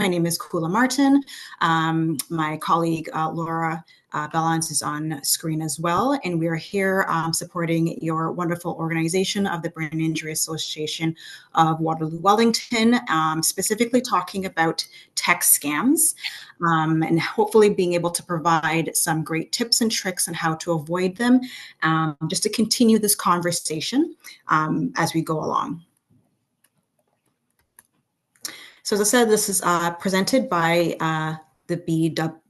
My name is Kula Martin. My colleague Laura Bellance is on screen as well, and we are here supporting your wonderful organization of the Brain Injury Association of Waterloo-Wellington, specifically talking about tech scams, and hopefully being able to provide some great tips and tricks on how to avoid them, just to continue this conversation as we go along. So as I said, this is presented by the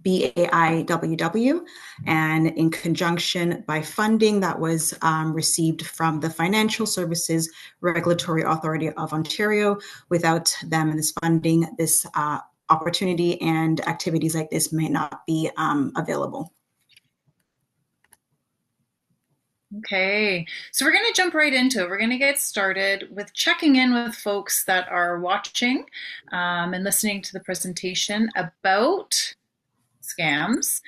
BAIWW, and in conjunction by funding that was received from the Financial Services Regulatory Authority of Ontario. Without them and this funding, this opportunity and activities like this may not be available. Okay, so we're going to jump right into it. We're going to get started with checking in with folks that are watching and listening to the presentation about scams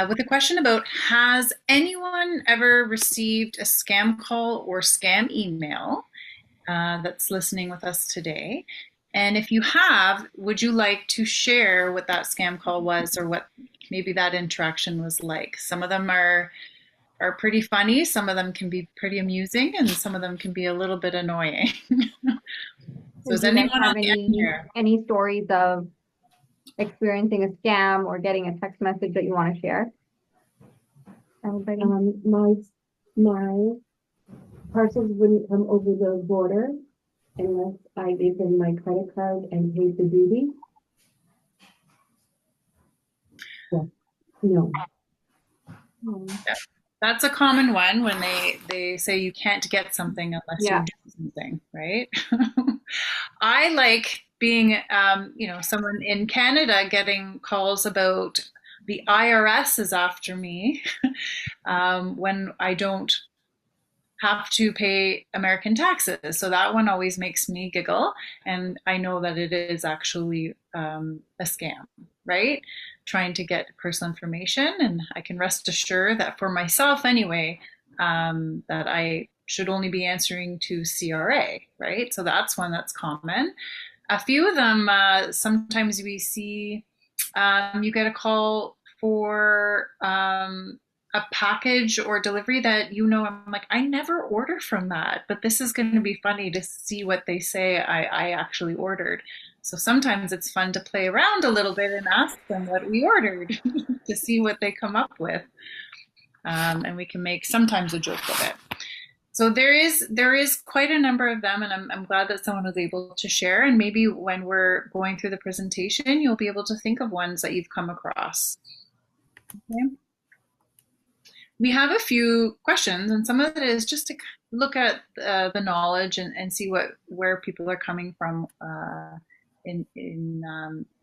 with a question about, has anyone ever received a scam call or scam email that's listening with us today? And if you have, would you like to share what that scam call was or what maybe that interaction was like? Some of them are pretty funny, some of them can be pretty amusing, and some of them can be a little bit annoying. So is anyone have any stories of experiencing a scam or getting a text message that you want to share? Everybody? My parcels wouldn't come over the border unless I gave them my credit card and paid the duty. Yeah. No. Yeah. That's a common one when they say you can't get something unless you do something, right? I like being, someone in Canada getting calls about the IRS is after me when I don't have to pay American taxes. So that one always makes me giggle. And I know that it is actually a scam, right? Trying to get personal information. And I can rest assured that for myself anyway, that I should only be answering to CRA, right? So that's one that's common. A few of them, sometimes we see you get a call for a package or delivery that, I'm like, I never order from that, but this is going to be funny to see what they say I actually ordered. So sometimes it's fun to play around a little bit and ask them what we ordered to see what they come up with. And we can make sometimes a joke of it. So there is quite a number of them, and I'm glad that someone was able to share. And maybe when we're going through the presentation, you'll be able to think of ones that you've come across. Okay. We have a few questions, and some of it is just to look at the knowledge and see where people are coming from in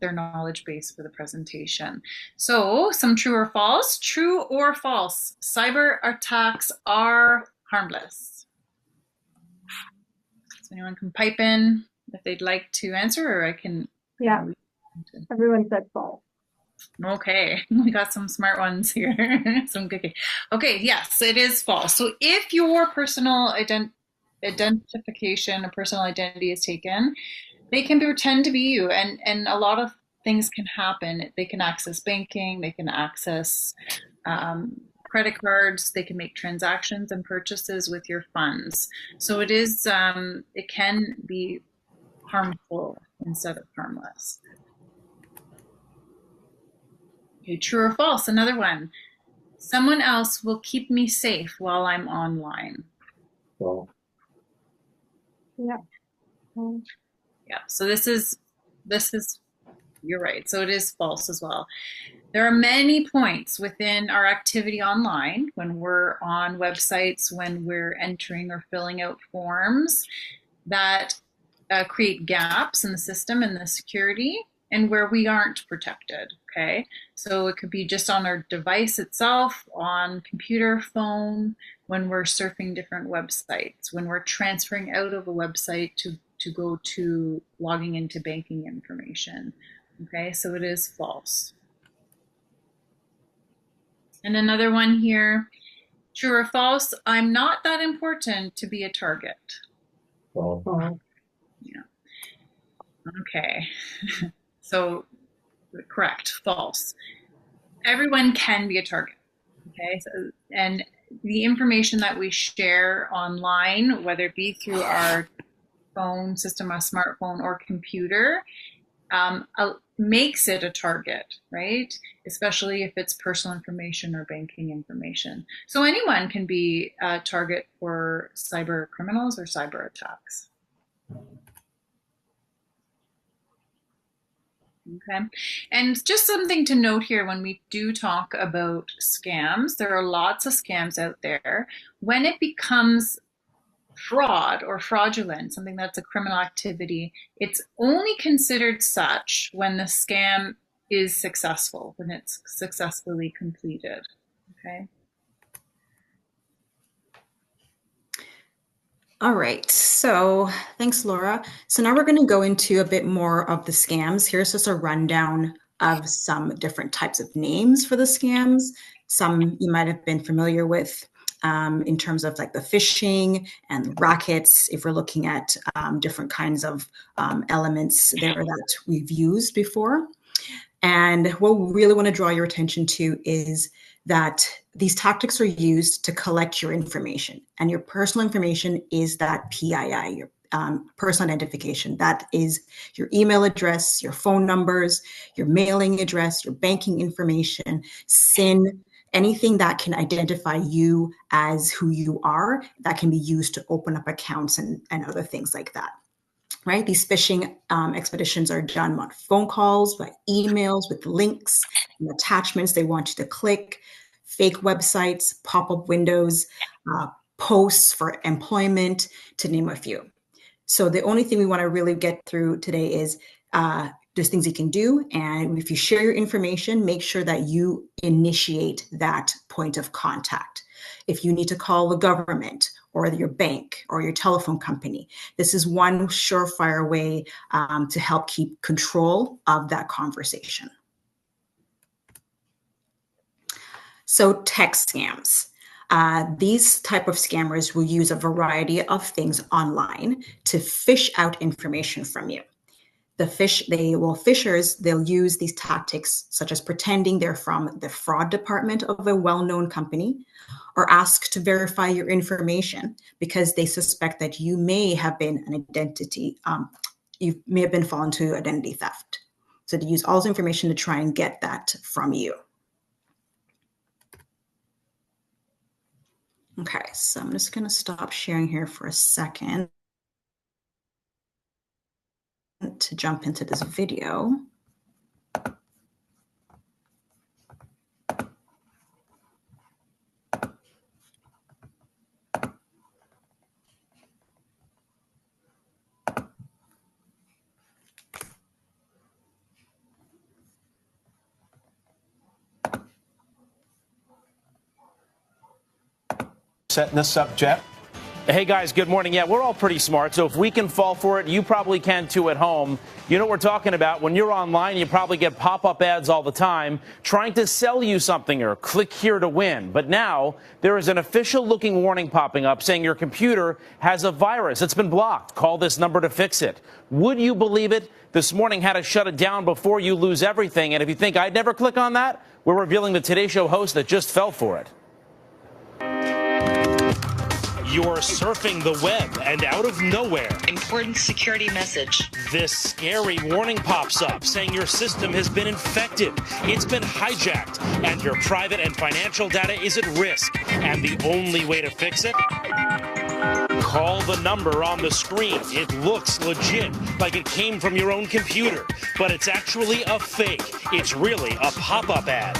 their knowledge base for the presentation. So some true or false. True or false, cyber attacks are harmless. So anyone can pipe in if they'd like to answer, or I can. Yeah, everyone said false. Okay, we got some smart ones here. Some good. Okay, yes, it is false. So if your personal identification or personal identity is taken, they can pretend to be you, and a lot of things can happen. They can access banking, they can access credit cards, they can make transactions and purchases with your funds. So it is, it can be harmful instead of harmless. Okay, true or false? Another one. Someone else will keep me safe while I'm online. Well. Yeah. Yeah. So this is, you're right. So it is false as well. There are many points within our activity online, when we're on websites, when we're entering or filling out forms, that create gaps in the system and the security, and where we aren't protected, okay? So it could be just on our device itself, on computer, phone, when we're surfing different websites, when we're transferring out of a website to go to logging into banking information, okay? So it is false. And another one here, true or false, I'm not that important to be a target. False. Yeah. Okay. So correct, false. Everyone can be a target. Okay, so, and the information that we share online, whether it be through our phone system, a smartphone or computer, makes it a target, right? Especially if it's personal information or banking information. So anyone can be a target for cyber criminals or cyber attacks. Okay, and just something to note here when we do talk about scams, there are lots of scams out there. When it becomes fraud or fraudulent, something that's a criminal activity, it's only considered such when the scam is successful, when it's successfully completed. Okay. All right, so thanks, Laura. So now we're going to go into a bit more of the scams. Here's just a rundown of some different types of names for the scams. Some you might have been familiar with in terms of like the phishing and rackets, if we're looking at different kinds of elements there that we've used before. And what we really want to draw your attention to is that these tactics are used to collect your information, and your personal information is that PII, your personal identification. That is your email address, your phone numbers, your mailing address, your banking information, SIN, anything that can identify you as who you are, that can be used to open up accounts and other things like that. Right? These phishing expeditions are done on phone calls, by emails with links and attachments they want you to click, fake websites, pop-up windows, posts for employment, to name a few. So the only thing we want to really get through today is there's things you can do. And if you share your information, make sure that you initiate that point of contact. If you need to call the government or your bank or your telephone company, this is one surefire way to help keep control of that conversation. So text scams. These type of scammers will use a variety of things online to fish out information from you. Phishers, they'll use these tactics such as pretending they're from the fraud department of a well-known company, or ask to verify your information because they suspect that you may have been an identity, you may have been fallen to identity theft. So they use all this information to try and get that from you. Okay, so I'm just gonna stop sharing here for a second to jump into this video. Setting this up, Jeff. Hey guys, good morning. Yeah, we're all pretty smart, so if we can fall for it, you probably can too at home. You know what we're talking about. When you're online, you probably get pop-up ads all the time trying to sell you something or click here to win. But now there is an official looking warning popping up saying your computer has a virus. It's been blocked. Call this number to fix it. Would you believe it? This morning had to shut it down before you lose everything. And if you think I'd never click on that, we're revealing the Today Show host that just fell for it. You're surfing the web, and out of nowhere, important security message. This scary warning pops up saying your system has been infected, it's been hijacked, and your private and financial data is at risk. And the only way to fix it? Call the number on the screen. It looks legit, like it came from your own computer, but it's actually a fake. It's really a pop-up ad.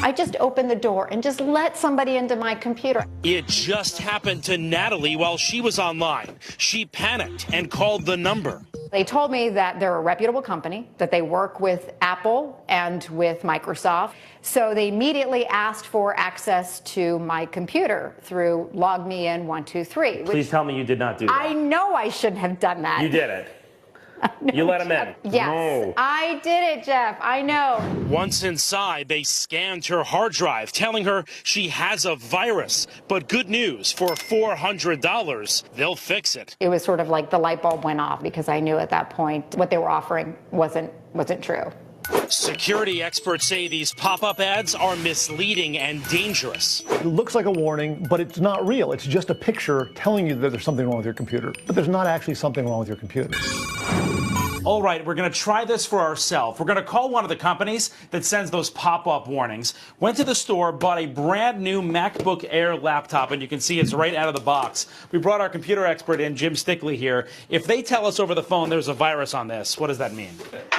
I just opened the door and just let somebody into my computer. It just happened to Natalie while she was online. She panicked and called the number. They told me that they're a reputable company, that they work with Apple and with Microsoft. So they immediately asked for access to my computer through LogMeIn 123. Please tell me you did not do that. I know I shouldn't have done that. You did it. You let him in? Yes, No. I did it, Jeff. I know. Once inside, they scanned her hard drive, telling her she has a virus. But good news, for $400, they'll fix it. It was sort of like the light bulb went off because I knew at that point what they were offering wasn't true. Security experts say these pop-up ads are misleading and dangerous. It looks like a warning, but it's not real. It's just a picture telling you that there's something wrong with your computer. But there's not actually something wrong with your computer. All right, we're going to try this for ourselves. We're going to call one of the companies that sends those pop-up warnings. Went to the store, bought a brand new MacBook Air laptop, and you can see it's right out of the box. We brought our computer expert in, Jim Stickley, here. If they tell us over the phone there's a virus on this, what does that mean?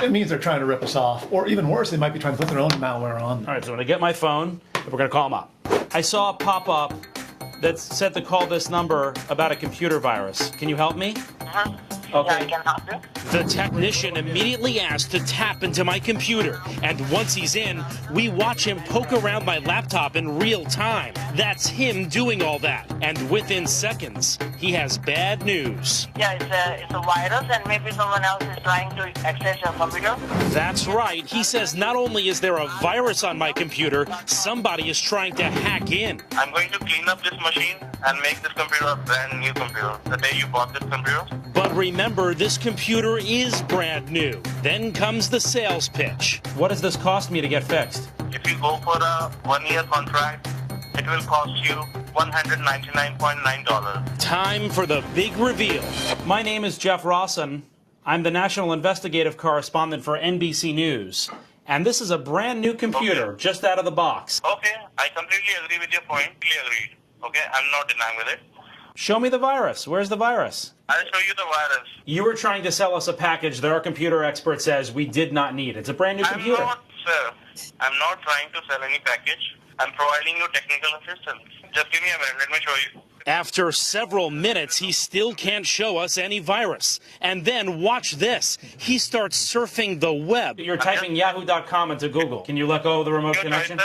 It means they're trying to rip us off. Or even worse, they might be trying to put their own malware on. All right, so I'm going to get my phone, and we're going to call them up. I saw a pop-up that said to call this number about a computer virus. Can you help me? Okay. Yeah, I can help you. The technician immediately asked to tap into my computer, and once he's in, we watch him poke around my laptop in real time. That's him doing all that, and within seconds, he has bad news. Yeah, it's a virus, and maybe someone else is trying to access your computer. That's right. He says not only is there a virus on my computer, somebody is trying to hack in. I'm going to clean up this machine and make this computer a brand new computer. The day you bought this computer. But remember, this computer is brand new. Then comes the sales pitch. What does this cost me to get fixed? If you go for a 1-year contract, it will cost you $199.9. Time for the big reveal. My name is Jeff Rawson. I'm the national investigative correspondent for NBC News. And this is a brand new computer, just out of the box. Okay, I completely agree with your point. Completely agreed. Okay, I'm not denying with it. Show me the virus. Where's the virus? I'll show you the virus. You were trying to sell us a package that our computer expert says we did not need. It's a brand new computer. I'm not, sir. I'm not trying to sell any package. I'm providing you technical assistance. Just give me a minute. Let me show you. After several minutes, he still can't show us any virus. And then watch this. He starts surfing the web. You're typing yahoo.com into Google. Can you let go of the remote connection?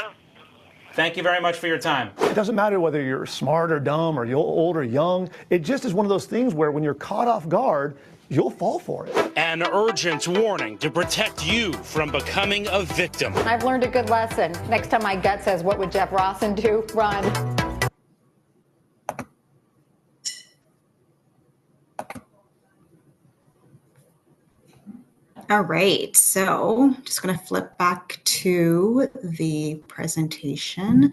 Thank you very much for your time. It doesn't matter whether you're smart or dumb or you're old or young. It just is one of those things where when you're caught off guard, you'll fall for it. An urgent warning to protect you from becoming a victim. I've learned a good lesson. Next time my gut says, what would Jeff Rawson do? Run. All right, so just going to flip back to the presentation.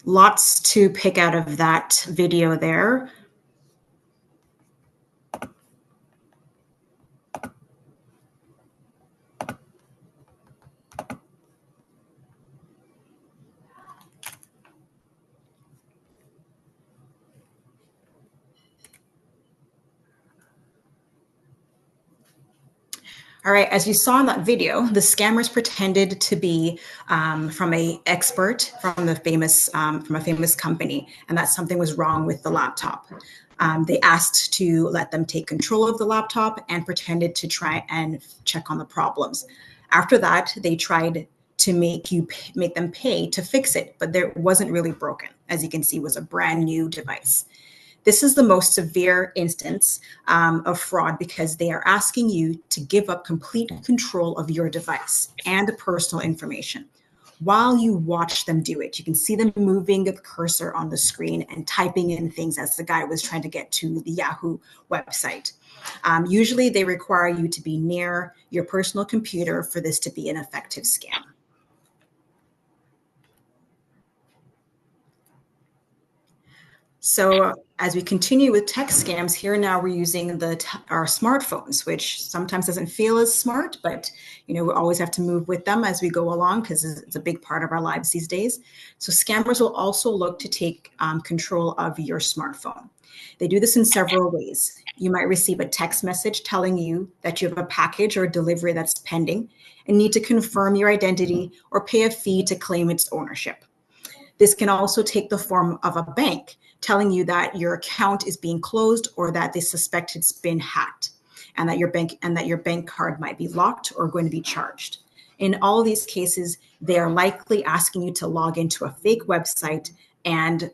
Lots to pick out of that video there. All right, as you saw in that video, the scammers pretended to be from a expert from a famous company, and that something was wrong with the laptop. They asked to let them take control of the laptop and pretended to try and check on the problems. After that, they tried to make them pay to fix it, but it wasn't really broken. As you can see, it was a brand new device. This is the most severe instance of fraud because they are asking you to give up complete control of your device and personal information. While you watch them do it, you can see them moving the cursor on the screen and typing in things as the guy was trying to get to the Yahoo website. Usually they require you to be near your personal computer for this to be an effective scam. So as we continue with tech scams, here now we're using our smartphones, which sometimes doesn't feel as smart, but we always have to move with them as we go along because it's a big part of our lives these days. So scammers will also look to take control of your smartphone. They do this in several ways. You might receive a text message telling you that you have a package or delivery that's pending and need to confirm your identity or pay a fee to claim its ownership. This can also take the form of a bank telling you that your account is being closed or that they suspect it's been hacked and that your bank card might be locked or going to be charged. In all of these cases, they are likely asking you to log into a fake website and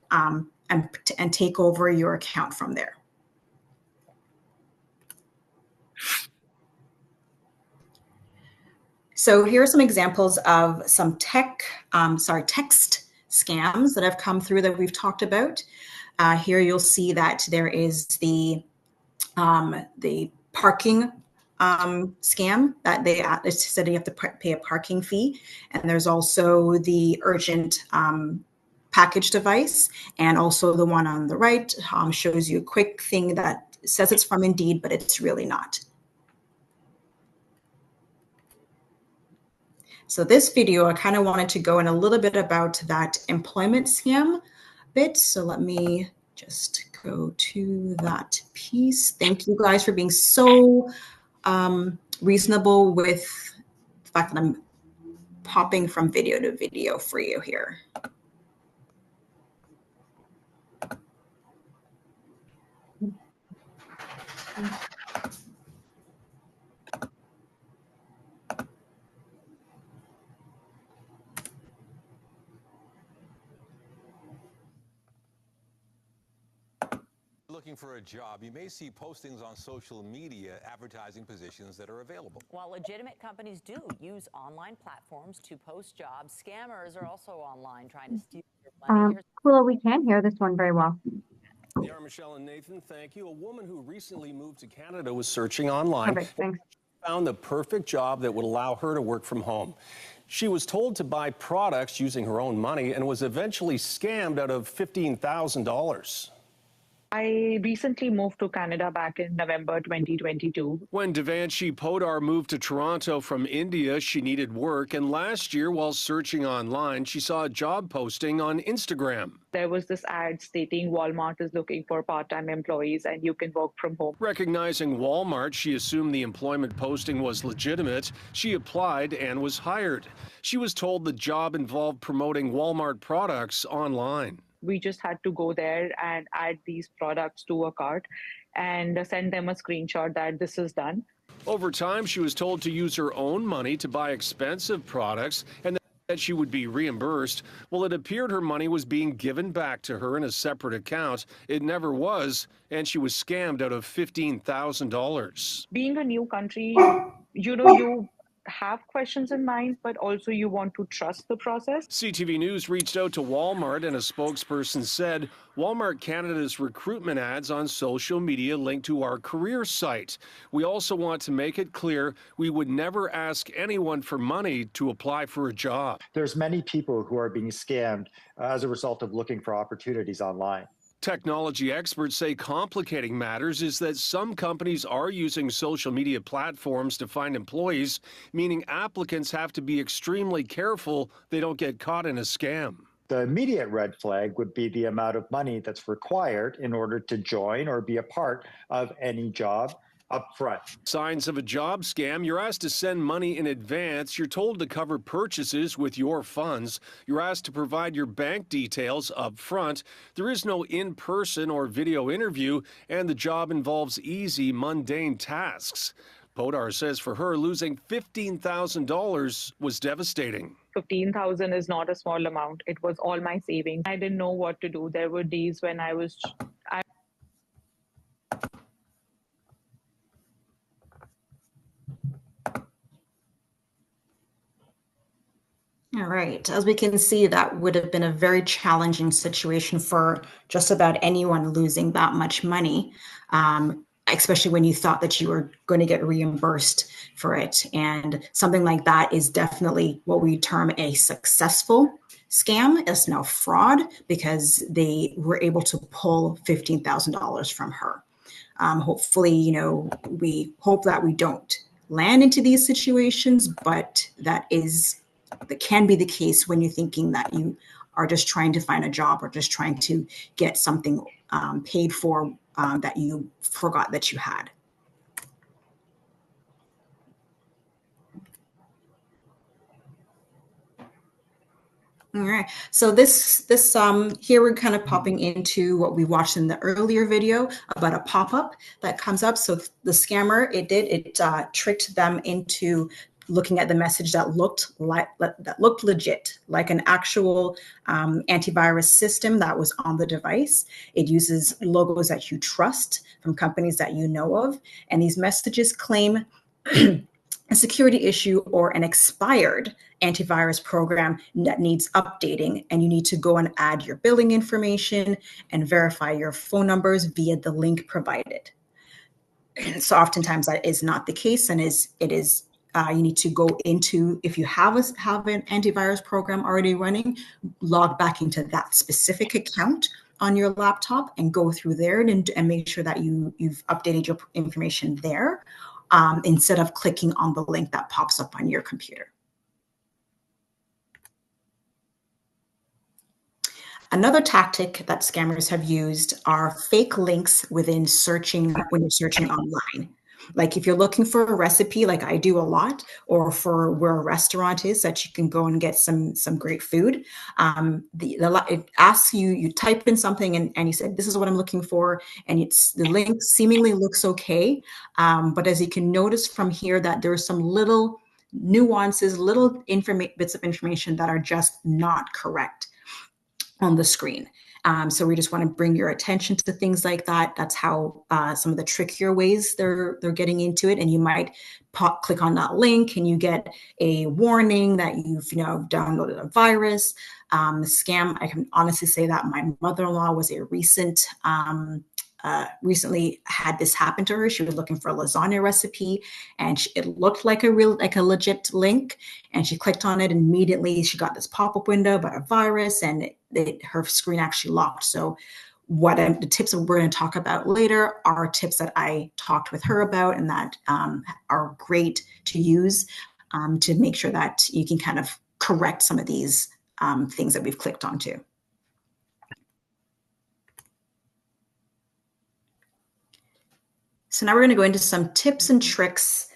take over your account from there. So here are some examples of some text scams that have come through that we've talked about. Here you'll see that there is the parking scam that they said you have to pay a parking fee, and there's also the urgent package device, and also the one on the right shows you a quick thing that says it's from Indeed, but it's really not. So this video, I kind of wanted to go in a little bit about that employment scam bit. So let me just go to that piece. Thank you guys for being so reasonable with the fact that I'm popping from video to video for you here. Looking for a job, you may see postings on social media advertising positions that are available. While legitimate companies do use online platforms to post jobs, scammers are also online trying to steal your money. Cool, we can't hear this one very well. They are Michelle and Nathan, thank you. A woman who recently moved to Canada was searching online. Perfect, thanks. Found the perfect job that would allow her to work from home. She was told to buy products using her own money and was eventually scammed out of $15,000. I recently moved to Canada back in November 2022. When Devanshi Podar moved to Toronto from India, she needed work, and last year, while searching online, she saw a job posting on Instagram. There was this ad stating Walmart is looking for part-time employees and you can work from home. Recognizing Walmart, she assumed the employment posting was legitimate. She applied and was hired. She was told the job involved promoting Walmart products online. We just had to go there and add these products to a cart and send them a screenshot that this is done. Over time, she was told to use her own money to buy expensive products and that she would be reimbursed. Well, it appeared her money was being given back to her in a separate account. It never was, and she was scammed out of $15,000. Being a new country, you have questions in mind, but also you want to trust the process. CTV News reached out to Walmart, and a spokesperson said Walmart Canada's recruitment ads on social media link to our career site. We also want to make it clear we would never ask anyone for money to apply for a job. There's many people who are being scammed as a result of looking for opportunities online. Technology experts say complicating matters is that some companies are using social media platforms to find employees, meaning applicants have to be extremely careful they don't get caught in a scam. The immediate red flag would be the amount of money that's required in order to join or be a part of any job up front. Signs of a job scam: you're asked to send money in advance. You're told to cover purchases with your funds. You're asked to provide your bank details up front. There is no in-person or video interview, and the job involves easy, mundane tasks. Podar says for her, losing $15,000 was devastating. $15,000 is not a small amount. It was all my savings. I didn't know what to do. There were days when I All right, as we can see, that would have been a very challenging situation for just about anyone losing that much money, especially when you thought that you were going to get reimbursed for it. And something like that is definitely what we term a successful scam. It's no fraud because they were able to pull $15,000 from her. Hopefully, we hope that we don't land into these situations, but that can be the case when you're thinking that you are just trying to find a job or just trying to get something paid for that you forgot that you had. All right, so this here we're kind of popping into what we watched in the earlier video about a pop-up that comes up. So the scammer, it tricked them into looking at the message that looked legit, like an actual antivirus system that was on the device. It uses logos that you trust from companies that you know of, and these messages claim a security issue or an expired antivirus program that needs updating, and you need to go and add your billing information and verify your phone numbers via the link provided. So oftentimes that is not the case, and you need to go into, if you have an antivirus program already running, log back into that specific account on your laptop and go through there and make sure that you've updated your information there, instead of clicking on the link that pops up on your computer. Another tactic that scammers have used are fake links within searching, when you're searching online. Like if you're looking for a recipe, like I do a lot, or for where a restaurant is that you can go and get some great food, it asks you, you type in something and you said, this is what I'm looking for, and the link seemingly looks okay, but as you can notice from here that there are some little nuances, little bits of information that are just not correct on the screen. So we just want to bring your attention to things like that. That's how some of the trickier ways they're getting into it. And you might click on that link and you get a warning that you've downloaded a virus. Scam, I can honestly say that my mother-in-law was a recently had this happen to her. She was looking for a lasagna recipe, and it looked like a legit link, and she clicked on it, and immediately she got this pop-up window about a virus, and her screen actually locked. So the tips that we're going to talk about later are tips that I talked with her about, and that are great to use to make sure that you can kind of correct some of these things that we've clicked onto. So now we're going to go into some tips and tricks,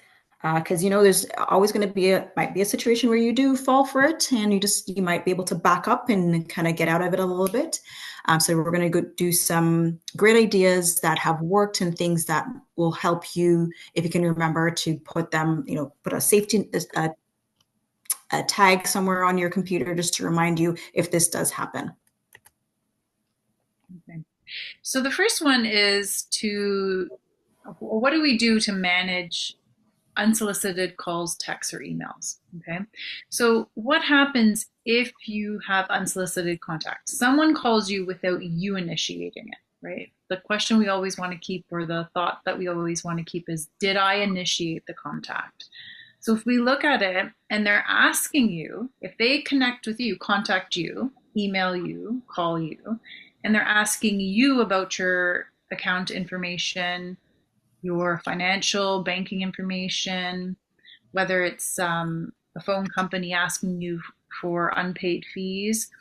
because there's always going to might be a situation where you do fall for it, and you might be able to back up and kind of get out of it a little bit. So we're going to go do some great ideas that have worked and things that will help you, if you can remember to put them, put a safety a tag somewhere on your computer just to remind you if this does happen. Okay. So the first one is what do we do to manage unsolicited calls, texts, or emails? Okay. So what happens if you have unsolicited contact? Someone calls you without you initiating it, right? The question we always want to keep, or the thought that we always want to keep, is, did I initiate the contact? So if we look at it and they're asking you, if they connect with you, contact you, email you, call you, and they're asking you about your account information, your financial banking information, whether it's a phone company asking you for unpaid fees,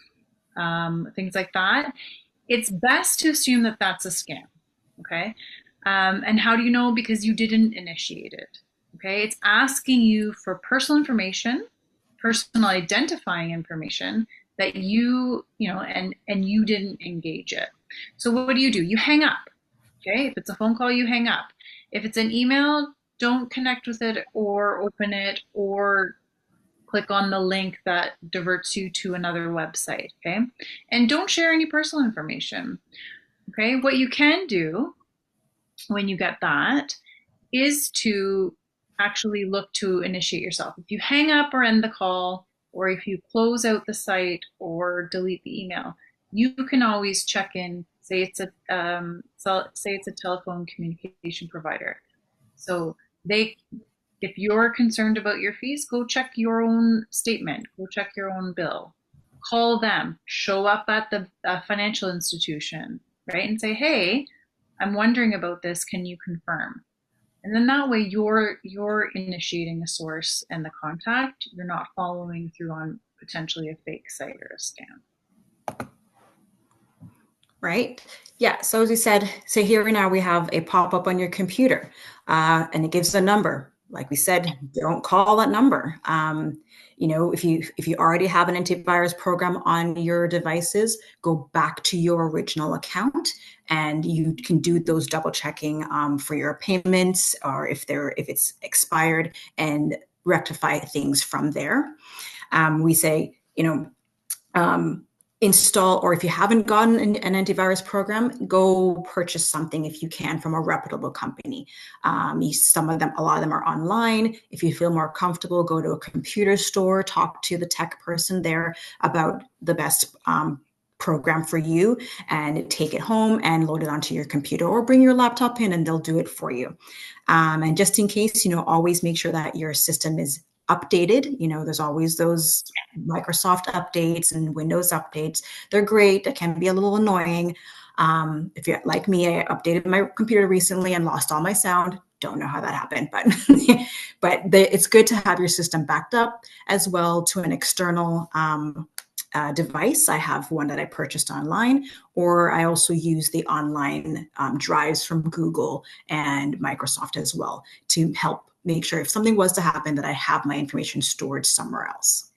things like that, it's best to assume that that's a scam, okay? And how do you know? Because you didn't initiate it, okay? It's asking you for personal information, personal identifying information that you didn't engage it. So what do? You hang up, okay? If it's a phone call, you hang up. If it's an email, don't connect with it or open it or click on the link that diverts you to another website, okay? And don't share any personal information, okay? What you can do when you get that is to actually look to initiate yourself. If you hang up or end the call, or if you close out the site or delete the email, you can always check in. Say it's a telephone communication provider. So if you're concerned about your fees, go check your own statement, go check your own bill, call them, show up at the financial institution, right? And say, hey, I'm wondering about this, can you confirm? And then that way you're initiating a source and the contact. You're not following through on potentially a fake site or a scam. Right? Yeah. So as we said, so here now we have a pop-up on your computer, and it gives a number. Like we said, don't call that number. If you already have an antivirus program on your devices, go back to your original account, and you can do those double checking for your payments, or if it's expired, and rectify things from there. We say, install, or if you haven't gotten an antivirus program, go purchase something if you can from a reputable company. A lot of them are online. If you feel more comfortable, go to a computer store, talk to the tech person there about the best program for you, and take it home and load it onto your computer, or bring your laptop in and they'll do it for you. And just in case, always make sure that your system is updated. There's always those Microsoft updates and Windows updates. They're great. It can be a little annoying. If you're like me, I updated my computer recently and lost all my sound. Don't know how that happened, but it's good to have your system backed up as well to an external device. I have one that I purchased online, or I also use the online drives from Google and Microsoft as well to help make sure if something was to happen that I have my information stored somewhere else.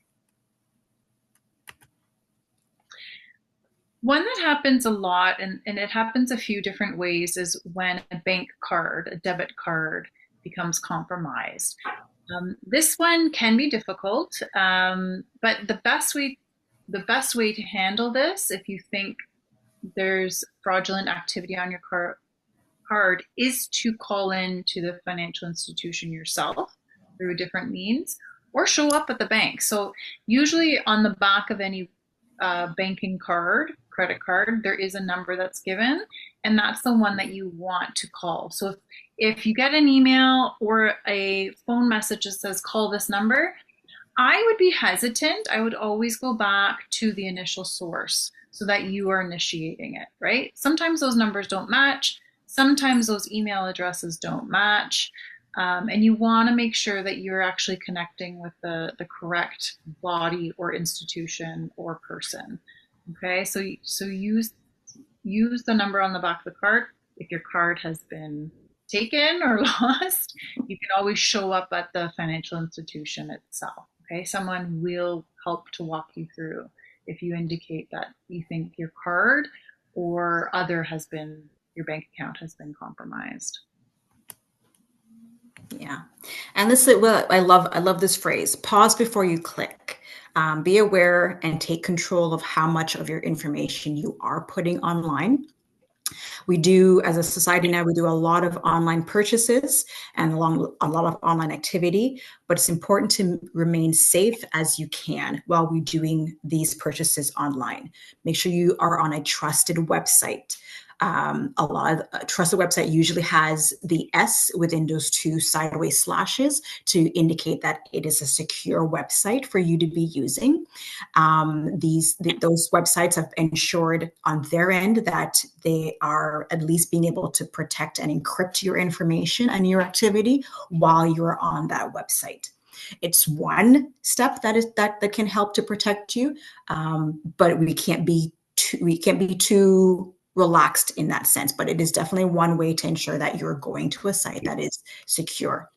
One that happens a lot, and it happens a few different ways, is when a bank card, a debit card, becomes compromised. This one can be difficult, but the best way to handle this, if you think there's fraudulent activity on your card, is to call in to the financial institution yourself through different means, or show up at the bank. So usually on the back of any banking card, credit card, there is a number that's given, and that's the one that you want to call. So if you get an email or a phone message that says call this number, I would be hesitant. I would always go back to the initial source so that you are initiating it, right? Sometimes those numbers don't match. Sometimes those email addresses don't match. And you want to make sure that you're actually connecting with the correct body or institution or person. Okay, so use the number on the back of the card. If your card has been taken or lost, you can always show up at the financial institution itself. Okay, someone will help to walk you through if you indicate that you think your card or your bank account has been compromised. Yeah, and this is what I love this phrase: pause before you click. Be aware and take control of how much of your information you are putting online. We do, as a society now, we do a lot of online purchases and a lot of online activity, but it's important to remain safe as you can while we're doing these purchases online. Make sure you are on a trusted website. A trusted website usually has the S within those two sideways slashes to indicate that it is a secure website for you to be using. Those websites have ensured on their end that they are at least being able to protect and encrypt your information and your activity while you're on that website. It's one step that can help to protect you, but we can't be too relaxed in that sense, but it is definitely one way to ensure that you're going to a site that is secure.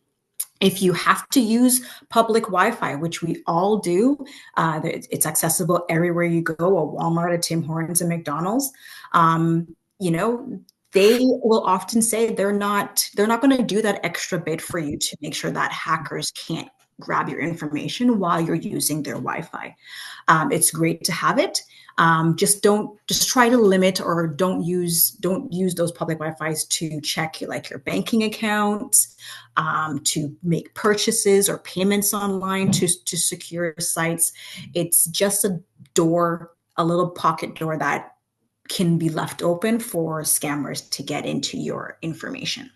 If you have to use public Wi-Fi, which we all do, it's accessible everywhere you go, a Walmart, a Tim Hortons, a McDonald's. They will often say they're not going to do that extra bit for you to make sure that hackers can't grab your information while you're using their Wi-Fi. It's great to have it. Just try to limit, or don't use those public Wi-Fis to check your banking accounts, to make purchases or payments online, to secure sites. It's just a little pocket door that can be left open for scammers to get into your information.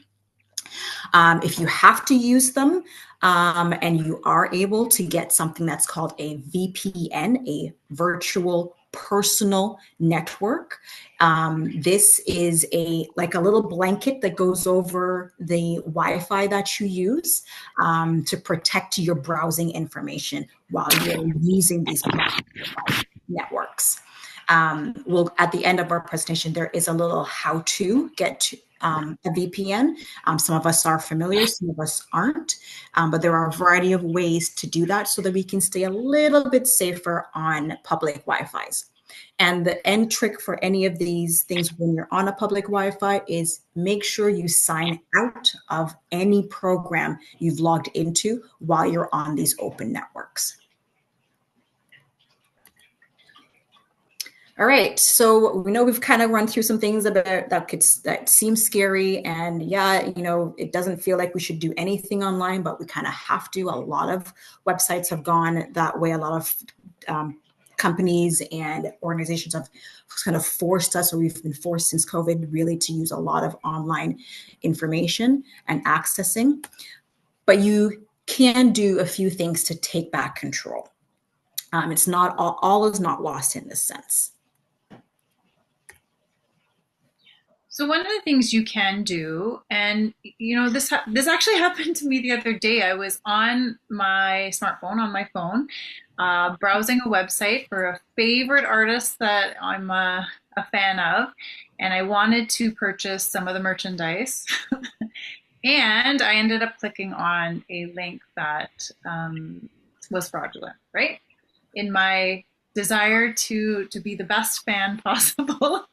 If you have to use them, and you are able to get something that's called a VPN, a virtual personal network. This is a little blanket that goes over the Wi-Fi that you use to protect your browsing information while you're using these networks. At the end of our presentation, there is a little how to get to a VPN. Some of us are familiar, some of us aren't, but there are a variety of ways to do that so that we can stay a little bit safer on public Wi-Fis. And the end trick for any of these things when you're on a public Wi-Fi is make sure you sign out of any program you've logged into while you're on these open networks. All right, so we know we've kind of run through some things about that seem scary, and yeah, you know, it doesn't feel like we should do anything online, but we kind of have to. A lot of websites have gone that way. A lot of companies and organizations have kind of forced us, or we've been forced since COVID, really to use a lot of online information and accessing. But you can do a few things to take back control. It's not all is not lost in this sense. So one of the things you can do, and you know, this actually happened to me the other day. I was on my smartphone, on my phone, browsing a website for a favorite artist that I'm a fan of, and I wanted to purchase some of the merchandise. And I ended up clicking on a link that was fraudulent, right? In my desire to be the best fan possible.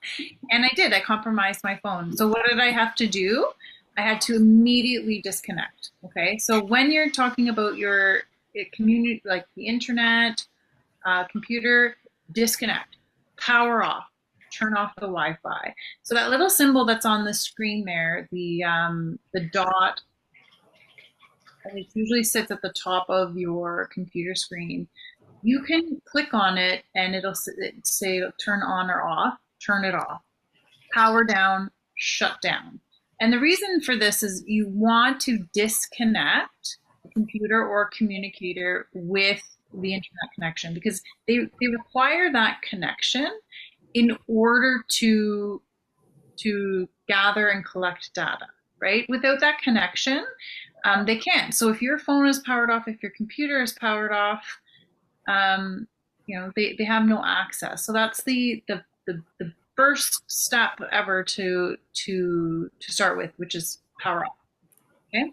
And I compromised my phone. So what did I have to do? I had to immediately disconnect. Okay. So when you're talking about your community, like the internet, computer, disconnect, power off, turn off the Wi-Fi. So that little symbol that's on the screen there, the dot, and it usually sits at the top of your computer screen. You can click on it and it'll say turn on or off, turn it off, power down, shut down. And the reason for this is you want to disconnect the computer or communicator with the internet connection, because they require that connection in order to gather and collect data, right? Without that connection, they can't. So if your phone is powered off, if your computer is powered off, you know, they have no access. So that's the first step ever to start with, which is power off. Okay.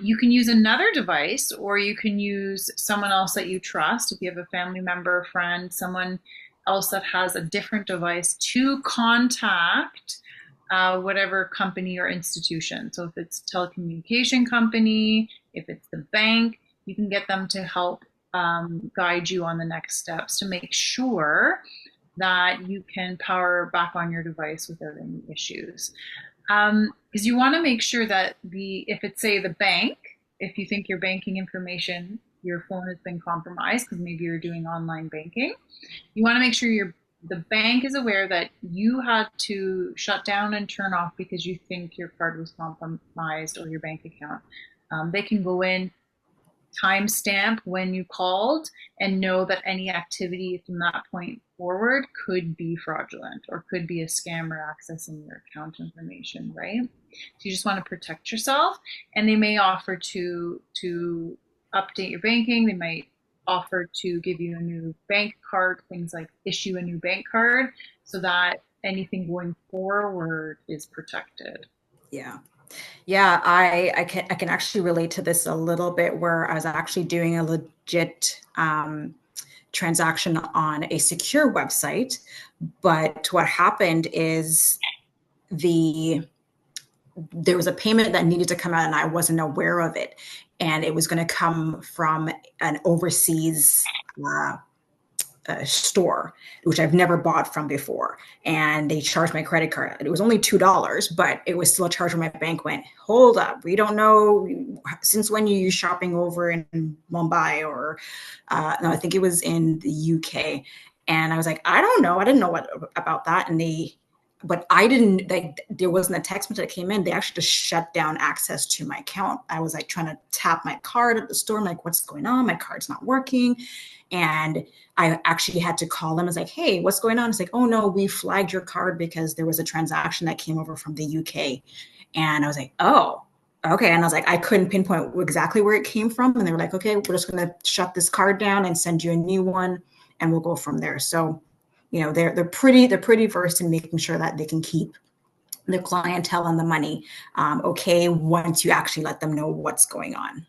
You can use another device, or you can use someone else that you trust. If you have a family member, friend, someone else that has a different device, to contact whatever company or institution. So if it's a telecommunication company, if it's the bank, you can get them to help guide you on the next steps to make sure that you can power back on your device without any issues. Because you want to make sure that if it's, say, the bank, if you think your banking information, your phone has been compromised because maybe you're doing online banking, you want to make sure the bank is aware that you had to shut down and turn off because you think your card was compromised or your bank account. They can go in, timestamp when you called, and know that any activity from that point forward could be fraudulent or could be a scammer accessing your account information, right? So you just want to protect yourself, and they may offer to update your banking. They might offer to give you a new bank card, things like issue a new bank card, so that anything going forward is protected. Yeah. Yeah, I can actually relate to this a little bit, where I was actually doing a legit transaction on a secure website, but what happened is there was a payment that needed to come out and I wasn't aware of it, and it was going to come from an overseas store, which I've never bought from before. And they charged my credit card. It was only $2, but it was still a charge where my bank went, hold up, we don't know since when you use shopping over in Mumbai, or no, I think it was in the UK. And I was like, I don't know. I didn't know about that. But I didn't, there wasn't a text message that came in. They actually just shut down access to my account. I was like trying to tap my card at the store. I'm like, what's going on? My card's not working. And I actually had to call them. I was like, hey, what's going on? It's like, oh no, we flagged your card because there was a transaction that came over from the UK. And I was like, oh, okay. And I was like, I couldn't pinpoint exactly where it came from. And they were like, okay, we're just going to shut this card down and send you a new one, and we'll go from there. So, you know, they're pretty versed in making sure that they can keep the clientele and the money okay once you actually let them know what's going on.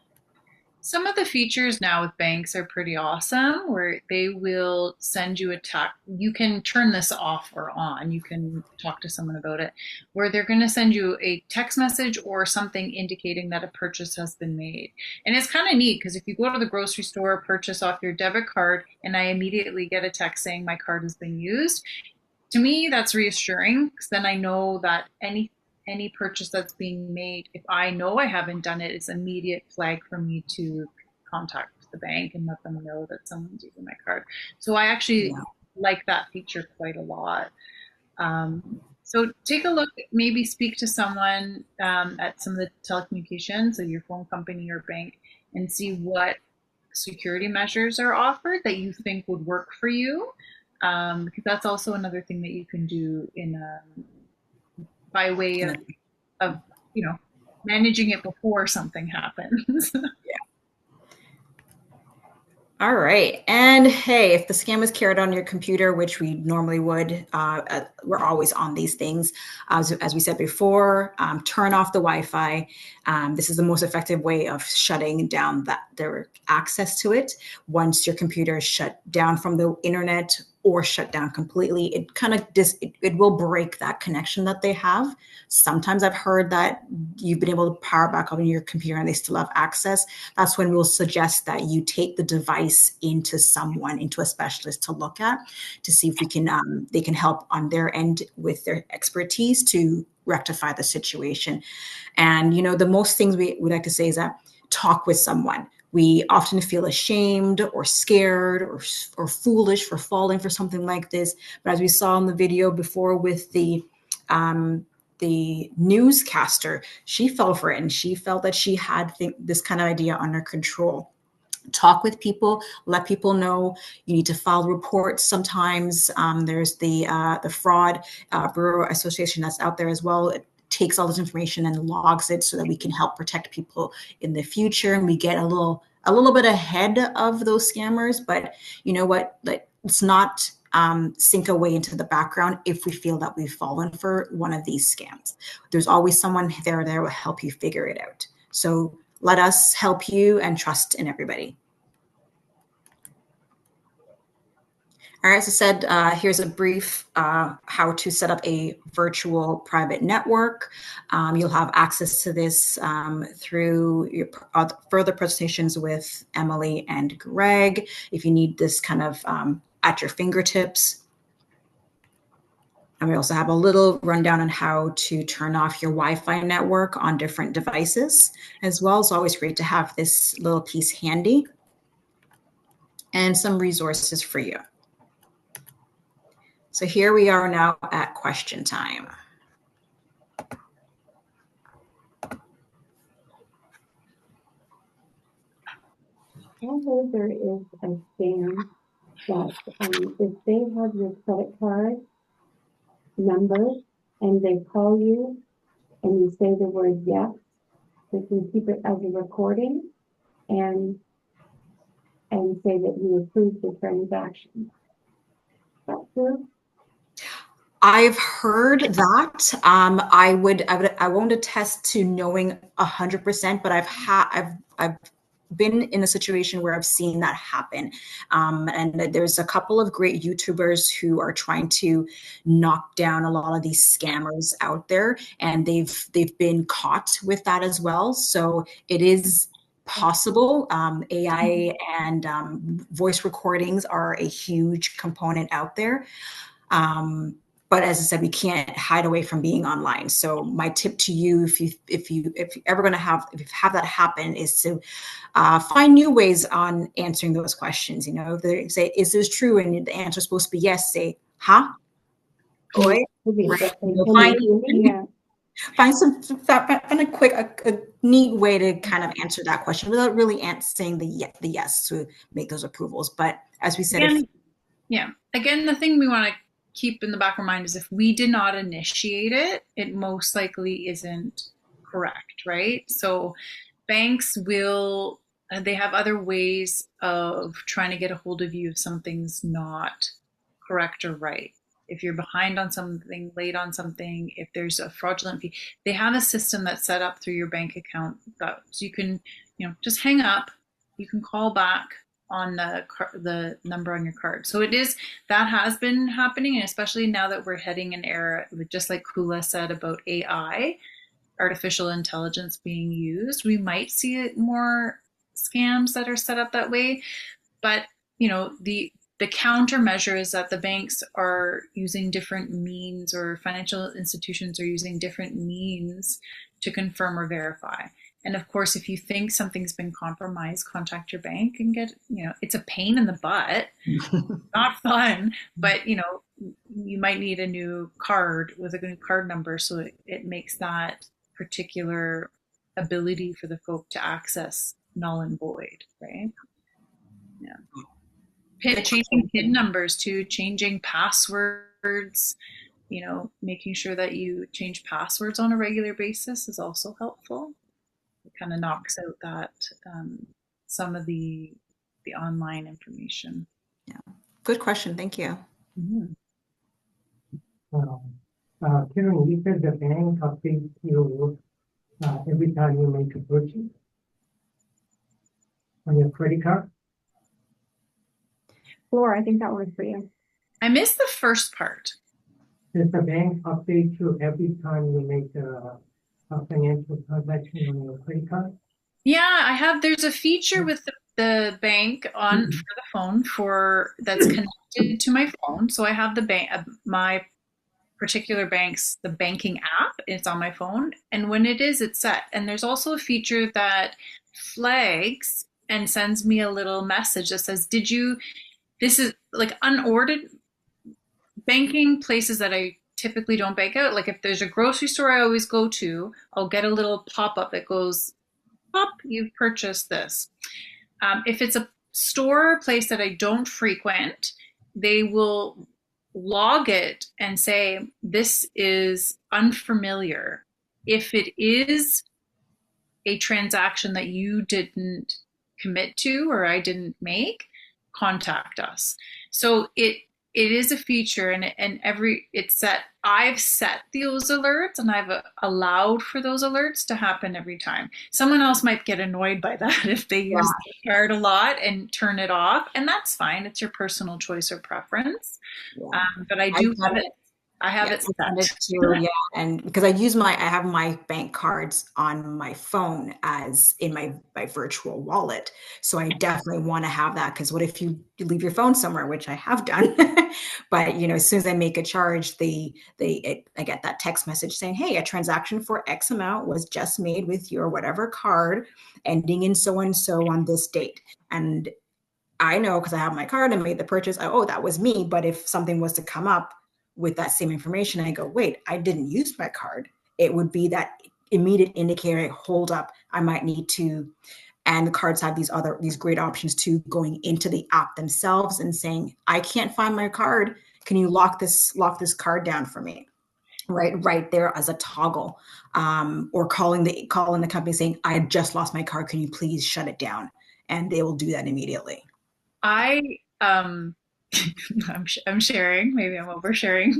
Some of the features now with banks are pretty awesome, where they will send you a text. You can turn this off or on. You can talk to someone about it, where they're going to send you a text message or something indicating that a purchase has been made. And it's kind of neat because if you go to the grocery store, purchase off your debit card, and I immediately get a text saying my card has been used, to me that's reassuring because then I know that any purchase that's being made, if I know I haven't done it, it's immediate flag for me to contact the bank and let them know that someone's using my card. So I actually like that feature quite a lot. So take a look, maybe speak to someone at some of the telecommunications, so your phone company or bank, and see what security measures are offered that you think would work for you. Because that's also another thing that you can do in by way of managing it before something happens. All right. And hey, if the scam is carried on your computer, which we normally would, we're always on these things. As we said before, turn off the Wi-Fi. This is the most effective way of shutting down their access to it. Once your computer is shut down from the internet or shut down completely, it kind of it will break that connection that they have. Sometimes I've heard that you've been able to power back on your computer and they still have access. That's when we'll suggest that you take the device into a specialist to look at, to see if they can help on their end with their expertise to rectify the situation. And the most things we like to say is that talk with someone. We often feel ashamed or scared or foolish for falling for something like this. But as we saw in the video before with the newscaster, she fell for it and she felt that she had this kind of idea under control. Talk with people, let people know. You need to file reports. Sometimes there's the Fraud Bureau Association that's out there as well. It takes all this information and logs it so that we can help protect people in the future, and we get a little bit ahead of those scammers. But you know what? Let's not sink away into the background if we feel that we've fallen for one of these scams. There's always someone there will help you figure it out. So let us help you and trust in everybody. All right, as I said, here's a brief how to set up a virtual private network. You'll have access to this through your further presentations with Emily and Greg, if you need this kind of at your fingertips. And we also have a little rundown on how to turn off your Wi-Fi network on different devices as well. It's always great to have this little piece handy, and some resources for you. So here we are now at question time. I heard there is a scam that if they have your credit card number and they call you and you say the word yes, they can keep it as a recording and say that you approved the transaction. Is that true? I've heard that. I won't attest to knowing 100%, but I've been in a situation where I've seen that happen. And there's a couple of great YouTubers who are trying to knock down a lot of these scammers out there, and they've been caught with that as well. So it is possible. AI and voice recordings are a huge component out there. But as I said, we can't hide away from being online. So my tip to you, if you're ever going to have that happen, is to find new ways on answering those questions. If they say, "Is this true?" and the answer is supposed to be yes, say, "Huh? Oi." Right. Find a neat way to kind of answer that question without really saying the yes to make those approvals. But as we said, again, the thing we want to keep in the back of our mind is if we did not initiate it, it most likely isn't correct, right? So banks they have other ways of trying to get a hold of you if something's not correct or right. If you're behind on something, late on something, if there's a fraudulent fee, they have a system that's set up through your bank account so you can, just hang up, you can call back on the number on your card. So that has been happening, and especially now that we're heading an era, just like Kula said about AI, artificial intelligence being used, we might see more scams that are set up that way. But the countermeasure is that the banks are using different means, or financial institutions are using different means to confirm or verify. And of course, if you think something's been compromised, contact your bank and get, it's a pain in the butt, not fun, but you might need a new card with a good card number. So it makes that particular ability for the folk to access null and void, right? Yeah. Changing PIN numbers too, changing passwords, making sure that you change passwords on a regular basis is also helpful. It kind of knocks out that some of the online information. Yeah, good question. Thank you. Mm-hmm. Karen, you said the bank updates you every time you make a purchase on your credit card. Laura, I think that one is for you. I missed the first part. Does the bank update you every time you make a financial transaction on your credit card? Yeah, there's a feature with the bank on for the phone that's connected to my phone. So I have the bank, my particular bank's, the banking app, it's on my phone. And when it's set. And there's also a feature that flags and sends me a little message that says, this is like unordered banking places that I typically don't bank out. Like if there's a grocery store I always go to, I'll get a little pop-up that goes, pop, you've purchased this. If it's a store or place that I don't frequent, they will log it and say, this is unfamiliar. If it is a transaction that you didn't commit to or I didn't make, contact us. So it is a feature, and I've set those alerts, and I've allowed for those alerts to happen every time. Someone else might get annoyed by that if they use the card a lot and turn it off, and that's fine. It's your personal choice or preference. Yeah. But I have it. I have it set. Too, and because I have my bank cards on my phone as in my virtual wallet. So I definitely want to have that, because what if you leave your phone somewhere, which I have done. But as soon as I make a charge, I get that text message saying, hey, a transaction for X amount was just made with your whatever card ending in so and so on this date. And I know, because I have my card and made the purchase, that was me. But if something was to come up with that same information, I go, wait, I didn't use my card, it would be that immediate indicator, hold up, I might need to. And the cards have these great options too, going into the app themselves and saying, I can't find my card, can you lock this card down for me? Right there as a toggle. Or calling the company saying, I just lost my card, can you please shut it down? And they will do that immediately. I'm sharing, maybe I'm oversharing.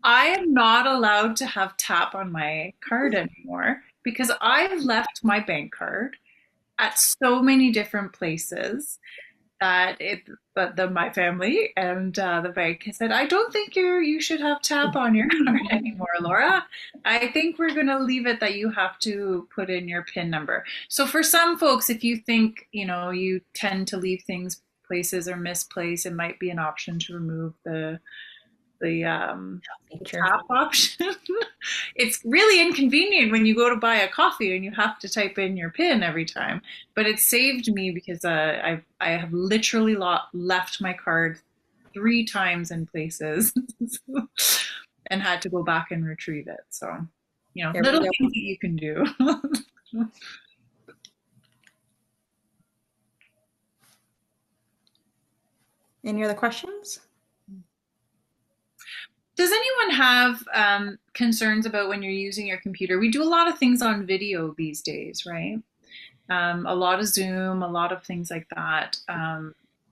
I am not allowed to have tap on my card anymore, because I've left my bank card at so many different places that my family and the bank has said, I don't think you should have tap on your card anymore, Laura. I think we're going to leave it that you have to put in your PIN number. So for some folks, if you think, you tend to leave things places or misplaced, it might be an option to remove the tap option. It's really inconvenient when you go to buy a coffee and you have to type in your PIN every time, but it saved me because I have literally left my card 3 times in places and had to go back and retrieve it. So, little things that you can do. Any other questions? Does anyone have concerns about when you're using your computer? We do a lot of things on video these days, right? A lot of Zoom, a lot of things like that.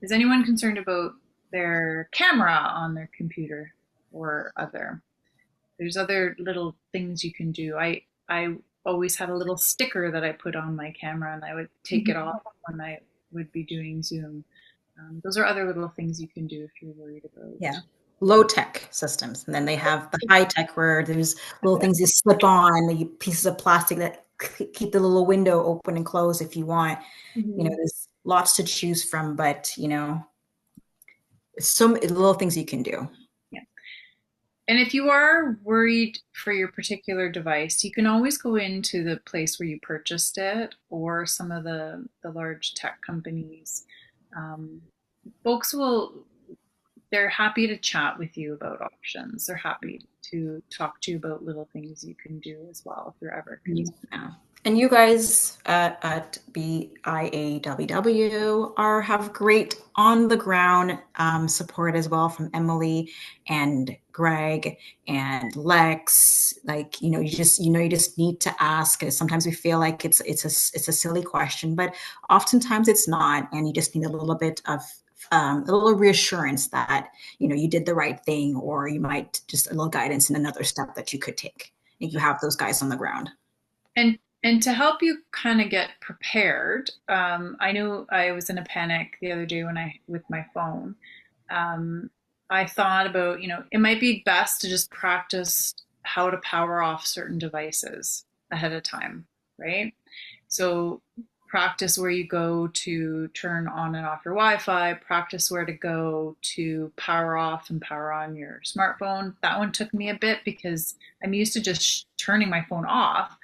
Is anyone concerned about their camera on their computer or other? There's other little things you can do. I always had a little sticker that I put on my camera, and I would take it off when I would be doing Zoom. Those are other little things you can do if you're worried about. Yeah. Low tech systems. And then they have the high tech where there's little things you slip on, the pieces of plastic that keep the little window open and closed if you want. Mm-hmm. You know, there's lots to choose from, but you know, some little things you can do. Yeah. And if you are worried for your particular device, you can always go into the place where you purchased it or some of the large tech companies. Folks they're happy to chat with you about options. They're happy to talk to you about little things you can do as well if you're ever confused. Yeah. And you guys at BIAWW have great on the ground support as well from Emily and Greg and Lex. Like, you just need to ask. Sometimes we feel like it's a silly question, but oftentimes it's not. And you just need a little bit of a little reassurance that, you did the right thing, or you might just a little guidance in another step that you could take. And you have those guys on the ground. And to help you kind of get prepared, I knew I was in a panic the other day with my phone. I thought about, it might be best to just practice how to power off certain devices ahead of time, right? So practice where you go to turn on and off your Wi-Fi, practice where to go to power off and power on your smartphone. That one took me a bit because I'm used to just turning my phone off.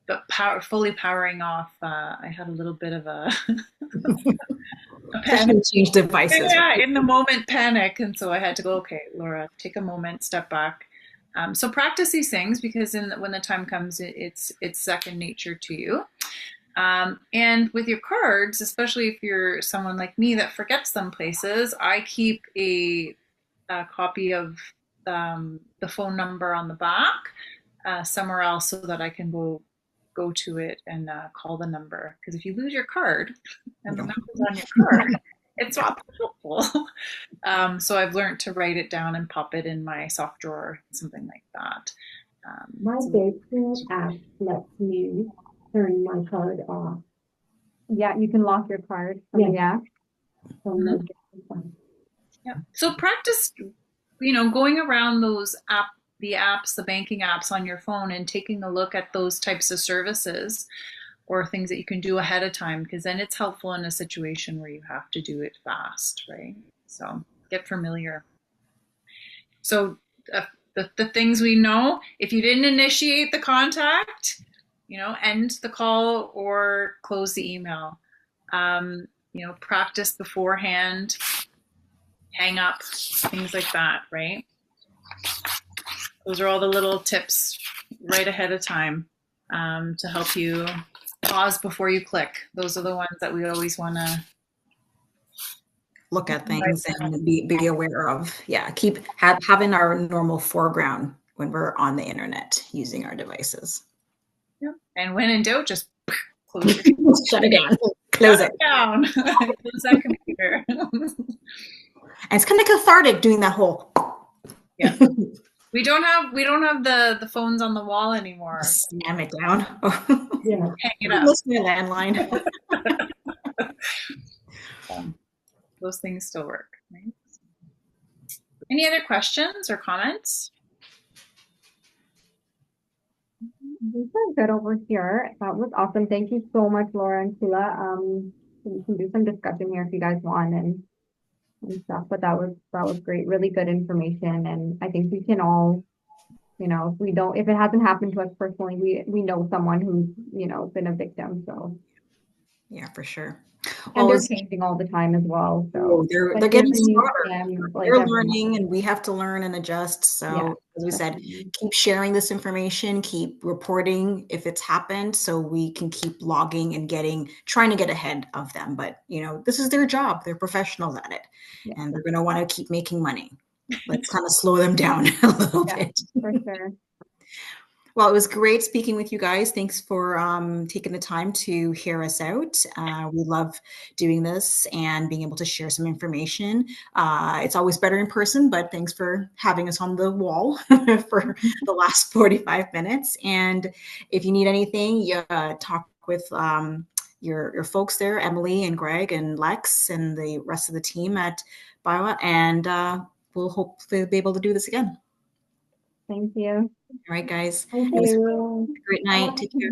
But fully powering off, I had a little bit of a panic. Change devices. Yeah, in the moment panic. And so I had to go, okay, Laura, take a moment, step back. So practice these things because when the time comes, it's second nature to you. And with your cards, especially if you're someone like me that forgets them places, I keep a copy of the phone number on the back somewhere else so that I can go to it and call the number. Because if you lose your card and the number's on your card, it's not helpful. So I've learned to write it down and pop it in my sock drawer, something like that. My banking app lets me turn my card off. Yeah, you can lock your card from the app. Yeah. So practice, going around the banking apps on your phone and taking a look at those types of services or things that you can do ahead of time, because then it's helpful in a situation where you have to do it fast, right? So get familiar. So the things we know, if you didn't initiate the contact, end the call or close the email. Practice beforehand, hang up, things like that, right? Those are all the little tips right ahead of time to help you pause before you click. Those are the ones that we always want to look at things and be aware of. Yeah, keep having our normal foreground when we're on the internet using our devices. Yeah. And when in doubt, just close it. Shut it down. Close it down. Close that computer. And it's kind of cathartic doing that whole. Yeah. We don't have the phones on the wall anymore. Slam it down. Yeah. Hang it up. Listen to landline. Those things still work, right? Any other questions or comments? These are good over here. That was awesome. Thank you so much, Laura and Sheila. We can do some discussion here if you guys want and stuff, but that was great. Really good information. And I think we can all, if it hasn't happened to us personally, we know someone who's, been a victim. So yeah, for sure. And they're changing all the time as well. So they're getting smarter. They're learning, and we have to learn and adjust. So as we said, keep sharing this information, keep reporting if it's happened, so we can keep logging and trying to get ahead of them. But this is their job; they're professionals at it, and they're going to want to keep making money. Let's kind of slow them down a little bit. For sure. Well, it was great speaking with you guys. Thanks for taking the time to hear us out. We love doing this and being able to share some information. It's always better in person, but thanks for having us on the wall for the last 45 minutes. And if you need anything, talk with your folks there, Emily and Greg and Lex and the rest of the team at BioA, and we'll hopefully be able to do this again. Thank you. All right, guys. Thank you. Great night. Take care.